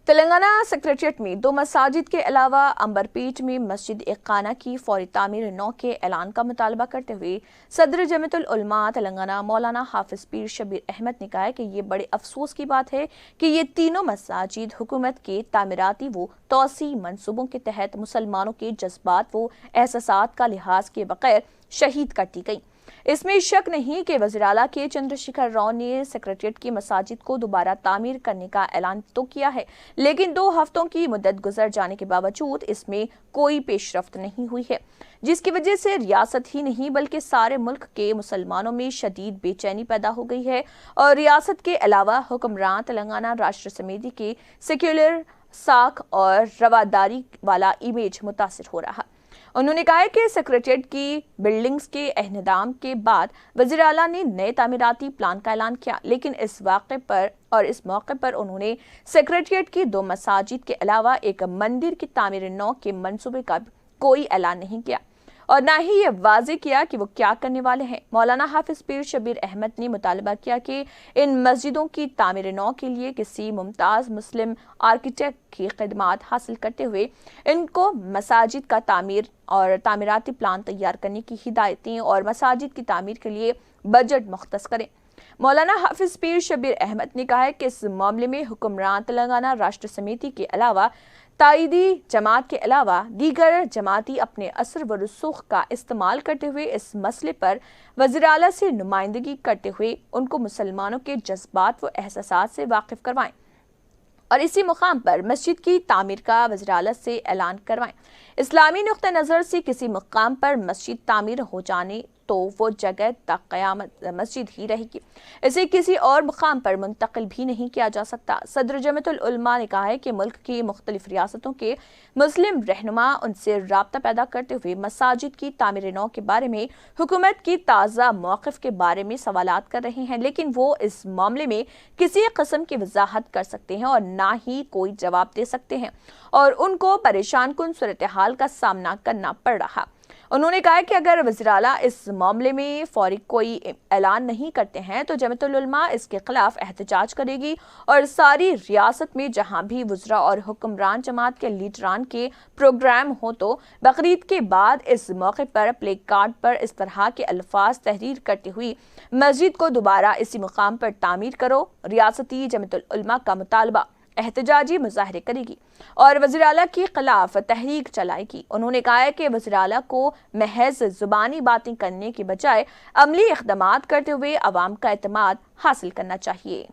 Telangana secretariat میں 2 مساجد کے علاوہ امبرپیٹ میں مسجد خانہ کی فوری تعمیر نو کے اعلان کا مطالبہ کرتے ہوئے صدر جمعیت العلماء تلنگانہ مولانا حافظ پیر شبیر احمد نے کہا ہے کہ یہ بڑے افسوس کی بات ہے کہ یہ تینوں مساجد حکومت کے تعمیراتی و توسیع منصوبوں کے تحت مسلمانوں کے جذبات و احساسات کا لحاظ کیے بغیر شہید کر دی گئیں۔ اس میں شک نہیں کہ وزیر اعلیٰ کے چندر شیکھر راؤ نے سیکریٹریٹ کی مساجد کو دوبارہ تعمیر کرنے کا اعلان تو کیا ہے، لیکن 2 ہفتوں کی مدت گزر جانے کے باوجود اس میں کوئی پیش رفت نہیں ہوئی ہے، جس کی وجہ سے ریاست ہی نہیں بلکہ سارے ملک کے مسلمانوں میں شدید بے چینی پیدا ہو گئی ہے اور ریاست کے علاوہ حکمران تلنگانہ راشٹر سمیتی کے سیکولر ساکھ اور رواداری والا امیج متاثر ہو رہا۔ انہوں نے کہا کہ سیکریٹریٹ کی بلڈنگز کے انہدام کے بعد وزیر اعلیٰ نے نئے تعمیراتی پلان کا اعلان کیا، لیکن اس موقع پر انہوں نے سیکریٹریٹ کی 2 مساجد کے علاوہ ایک مندر کی تعمیر نو کے منصوبے کا کوئی اعلان نہیں کیا اور نہ ہی یہ واضح کیا کہ وہ کیا کرنے والے ہیں۔ مولانا حافظ پیر شبیر احمد نے مطالبہ کیا کہ ان مسجدوں کی تعمیر نو کے لیے کسی ممتاز مسلم آرکیٹیکٹ کی خدمات حاصل کرتے ہوئے ان کو مساجد کا تعمیر اور تعمیراتی پلان تیار کرنے کی ہدایتیں اور مساجد کی تعمیر کے لیے بجٹ مختص کریں۔ مولانا حافظ پیر شبیر احمد نے کہا ہے کہ اس معاملے میں حکمران تلنگانہ راشٹر سمیتی کے علاوہ تائیدی جماعت کے علاوہ دیگر جماعتی اپنے اثر و رسوخ کا استعمال کرتے ہوئے اس مسئلے پر وزیر اعلیٰ سے نمائندگی کرتے ہوئے ان کو مسلمانوں کے جذبات و احساسات سے واقف کروائیں اور اسی مقام پر مسجد کی تعمیر کا وزیر اعلیٰ سے اعلان کروائیں۔ اسلامی نقطہ نظر سے کسی مقام پر مسجد تعمیر ہو جانے تو وہ جگہ تا قیامت مسجد ہی رہے گی، اسے کسی اور مقام پر منتقل بھی نہیں کیا جا سکتا۔ صدر جمعیت العلماء نے کہا ہے کہ ملک کی مختلف ریاستوں کے مسلم رہنما ان سے رابطہ پیدا کرتے ہوئے مساجد کی تعمیر نو کے بارے میں حکومت کی تازہ موقف کے بارے میں سوالات کر رہے ہیں، لیکن وہ اس معاملے میں کسی قسم کی وضاحت کر سکتے ہیں اور نہ ہی کوئی جواب دے سکتے ہیں اور ان کو پریشان کن صورتحال کا سامنا کرنا پڑ رہا۔ انہوں نے کہا کہ اگر وزیر اعلیٰ اس معاملے میں فوری کوئی اعلان نہیں کرتے ہیں تو جمعیت العلماء اس کے خلاف احتجاج کرے گی اور ساری ریاست میں جہاں بھی وزراء اور حکمران جماعت کے لیڈران کے پروگرام ہو تو بقرعید کے بعد اس موقع پر پلے کارڈ پر اس طرح کے الفاظ تحریر کرتے ہوئی مسجد کو دوبارہ اسی مقام پر تعمیر کرو۔ ریاستی جمعیت العلماء کا مطالبہ احتجاجی مظاہرے کرے گی اور وزیر اعلیٰ کے خلاف تحریک چلائے گی۔ انہوں نے کہا کہ وزیر اعلیٰ کو محض زبانی باتیں کرنے کے بجائے عملی اقدامات کرتے ہوئے عوام کا اعتماد حاصل کرنا چاہیے۔